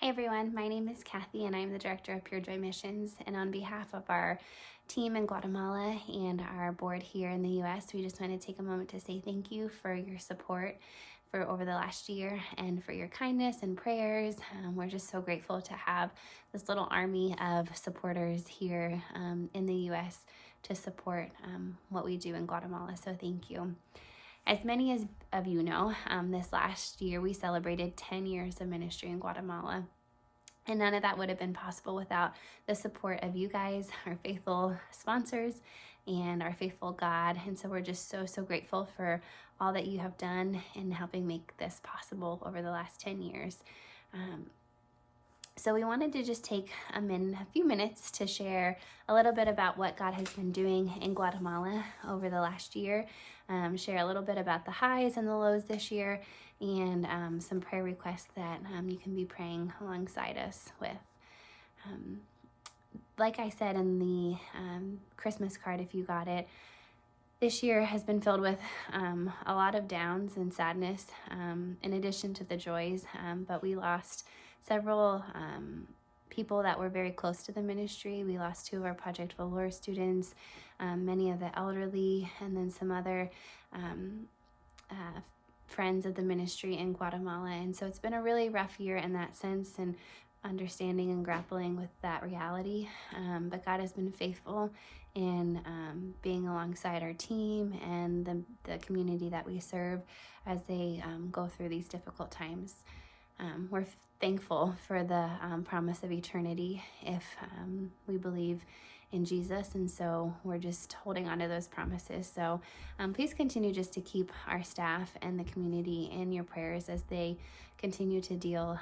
everyone, my name is Kathy and I'm the director of Pure Joy Missions, and on behalf of our team in Guatemala and our board here in the US, we just want to take a moment to say thank you for your support for over the last year and for your kindness and prayers. We're just so grateful to have this little army of supporters here in the US to support what we do in Guatemala, so thank you. As many of you know, this last year we celebrated 10 years of ministry in Guatemala. And none of that would have been possible without the support of you guys, our faithful sponsors, and our faithful God. And so we're just so grateful for all that you have done in helping make this possible over the last 10 years. So we wanted to just take a few minutes to share a little bit about what God has been doing in Guatemala over the last year, share a little bit about the highs and the lows this year, and some prayer requests that you can be praying alongside us with. Like I said in the Christmas card, if you got it, this year has been filled with a lot of downs and sadness, in addition to the joys, but we lost several people that were very close to the ministry. We lost 2 of our Project Valor students, many of the elderly, and then some other friends of the ministry in Guatemala. And so it's been a really rough year in that sense, and understanding and grappling with that reality. But God has been faithful in being alongside our team and the community that we serve as they go through these difficult times. We're thankful for the promise of eternity if we believe in Jesus, and so we're just holding on to those promises. So please continue just to keep our staff and the community in your prayers as they continue to deal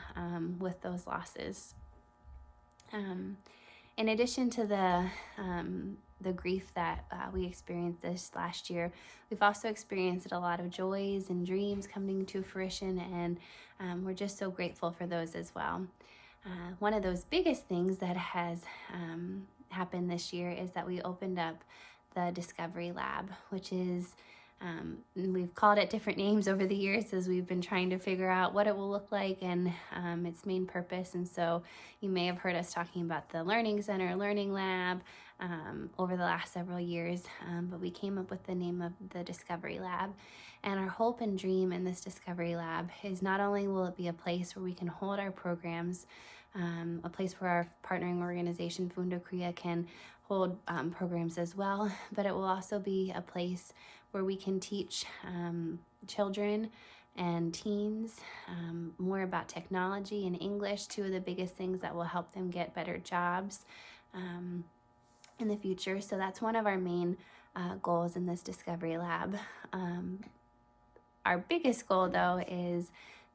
with those losses. In addition to the grief that we experienced this last year, we've also experienced a lot of joys and dreams coming to fruition, and we're just so grateful for those as well. One of those biggest things that has happened this year is that we opened up the Discovery Lab, which is we've called it different names over the years as we've been trying to figure out what it will look like and its main purpose. And so you may have heard us talking about the Learning Center, Learning Lab over the last several years, but we came up with the name of the Discovery Lab. And our hope and dream in this Discovery Lab is not only will it be a place where we can hold our programs, a place where our partnering organization, Fundo Cria, can hold programs as well, but it will also be a place where we can teach children and teens more about technology and English, 2 of the biggest things that will help them get better jobs in the future. So that's one of our main goals in this Discovery Lab. Our biggest goal, though, is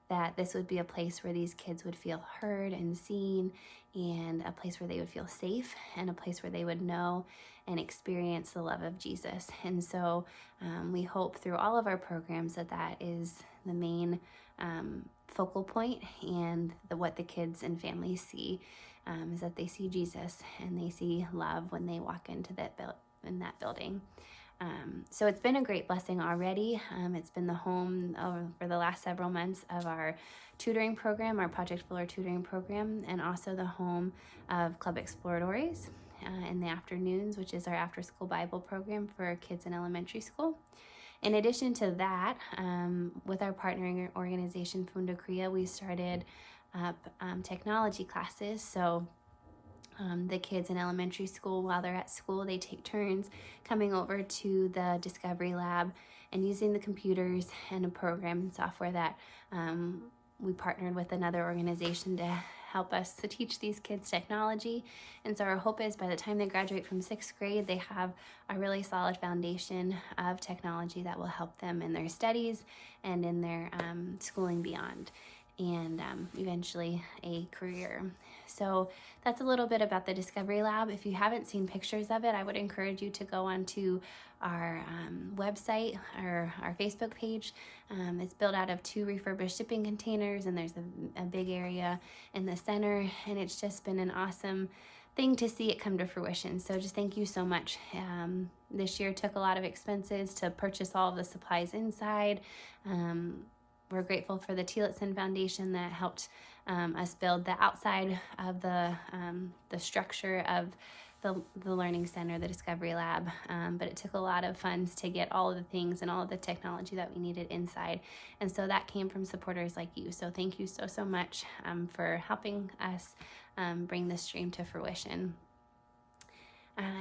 that this would be a place where these kids would feel heard and seen, and a place where they would feel safe, and a place where they would know and experience the love of Jesus. And so we hope through all of our programs that is the main focal point, and what the kids and families see is that they see Jesus and they see love when they walk into that building. So it's been a great blessing already. It's been the home for the last several months of our tutoring program, our Project Valor tutoring program, and also the home of Club Exploradores in the afternoons, which is our after-school Bible program for kids in elementary school. In addition to that, with our partnering organization, Fundo Cria, we started up technology classes. So the kids in elementary school, while they're at school, they take turns coming over to the Discovery Lab and using the computers and a program and software that we partnered with another organization to help us to teach these kids technology. And so our hope is by the time they graduate from 6th grade, they have a really solid foundation of technology that will help them in their studies and in their schooling beyond, and eventually a career. So that's a little bit about the Discovery Lab. If you haven't seen pictures of it, I would encourage you to go onto our website or our Facebook page. It's built out of 2 refurbished shipping containers, and there's a big area in the center, and it's just been an awesome thing to see it come to fruition. So just thank you so much. This year took a lot of expenses to purchase all of the supplies inside. We're grateful for the Tillotson Foundation that helped us build the outside of the structure of the Learning Center, the Discovery Lab, but it took a lot of funds to get all of the things and all of the technology that we needed inside. And so that came from supporters like you. So thank you so much for helping us bring this dream to fruition.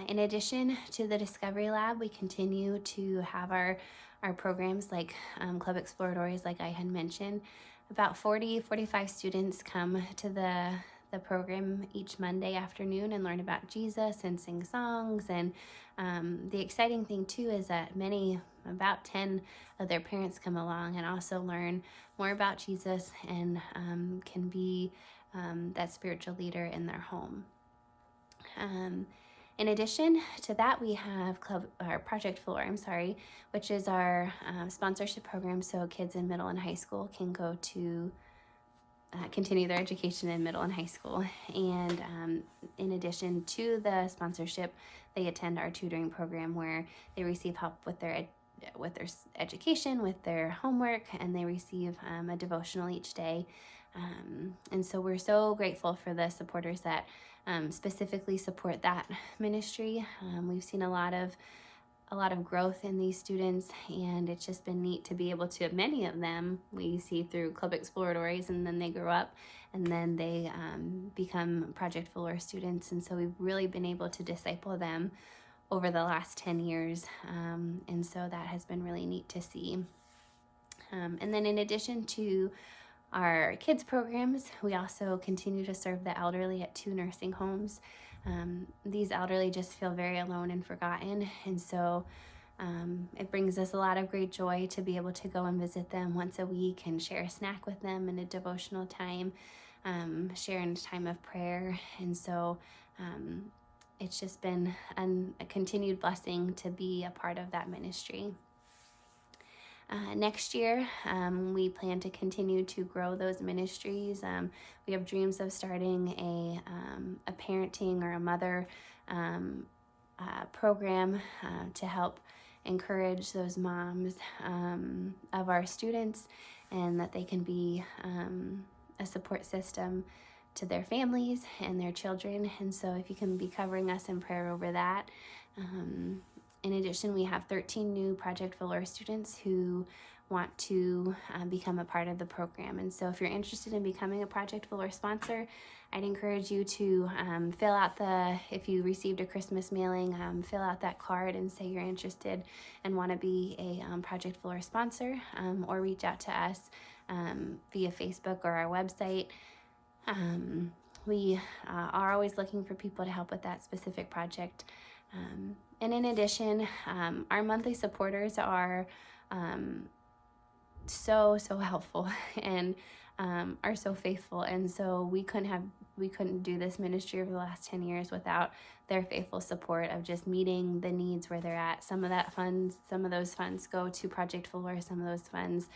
In addition to the Discovery Lab, we continue to have our programs like Club Exploradores, like I had mentioned. About 45 students come to the program each Monday afternoon and learn about Jesus and sing songs. And the exciting thing too is that about 10 of their parents come along and also learn more about Jesus and can be that spiritual leader in their home. In addition to that, we have Project Floor, which is our sponsorship program, so kids in middle and high school can go to continue their education in middle and high school. And in addition to the sponsorship, they attend our tutoring program where they receive help with their education, with their homework, and they receive a devotional each day. And so we're so grateful for the supporters that specifically support that ministry. We've seen a lot of growth in these students, and it's just been neat to be able to, many of them we see through Club Exploradores, and then they grow up and then they become Project Fuller students. And so we've really been able to disciple them over the last 10 years. And so that has been really neat to see. And then in addition to our kids programs, we also continue to serve the elderly at 2 nursing homes. These elderly just feel very alone and forgotten, and so it brings us a lot of great joy to be able to go and visit them once a week and share a snack with them in a devotional time, share in a time of prayer. And so it's just been a continued blessing to be a part of that ministry. Next year, we plan to continue to grow those ministries. We have dreams of starting a parenting or a mother program to help encourage those moms of our students, and that they can be a support system to their families and their children. And so if you can be covering us in prayer over that. In addition, we have 13 new Project Fuller students who want to become a part of the program. And so if you're interested in becoming a Project Fuller sponsor, I'd encourage you to fill out if you received a Christmas mailing, fill out that card and say you're interested and want to be a Project Fuller sponsor, or reach out to us via Facebook or our website. We are always looking for people to help with that specific project. And in addition, our monthly supporters are so helpful and are so faithful. And so we couldn't do this ministry over the last 10 years without their faithful support of just meeting the needs where they're at. Some of those funds go to Project Fuller, some of those funds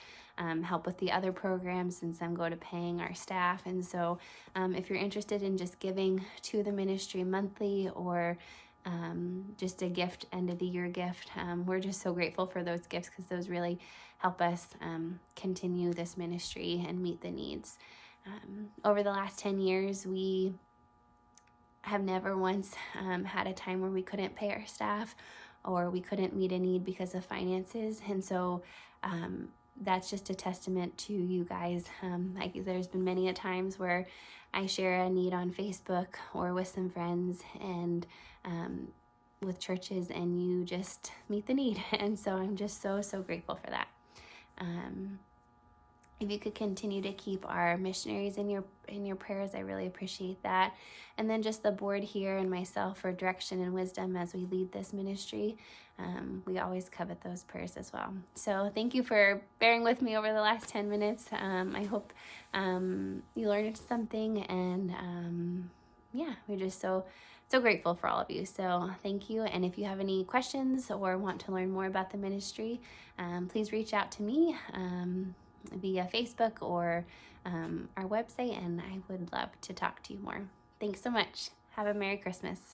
help with the other programs, and some go to paying our staff. And so if you're interested in just giving to the ministry monthly, or just a gift, end of the year gift, we're just so grateful for those gifts, because those really help us continue this ministry and meet the needs. Over the last 10 years, we have never once had a time where we couldn't pay our staff or we couldn't meet a need because of finances. And so that's just a testament to you guys. There's been many a times where I share a need on Facebook or with some friends and with churches, and you just meet the need. And so I'm just so grateful for that. If you could continue to keep our missionaries in your prayers, I really appreciate that. And then just the board here and myself for direction and wisdom as we lead this ministry. We always covet those prayers as well. So thank you for bearing with me over the last 10 minutes. I hope you learned something, and we're just so grateful for all of you. So thank you. And if you have any questions or want to learn more about the ministry, please reach out to me via Facebook or our website, and I would love to talk to you more. Thanks so much. Have a Merry Christmas.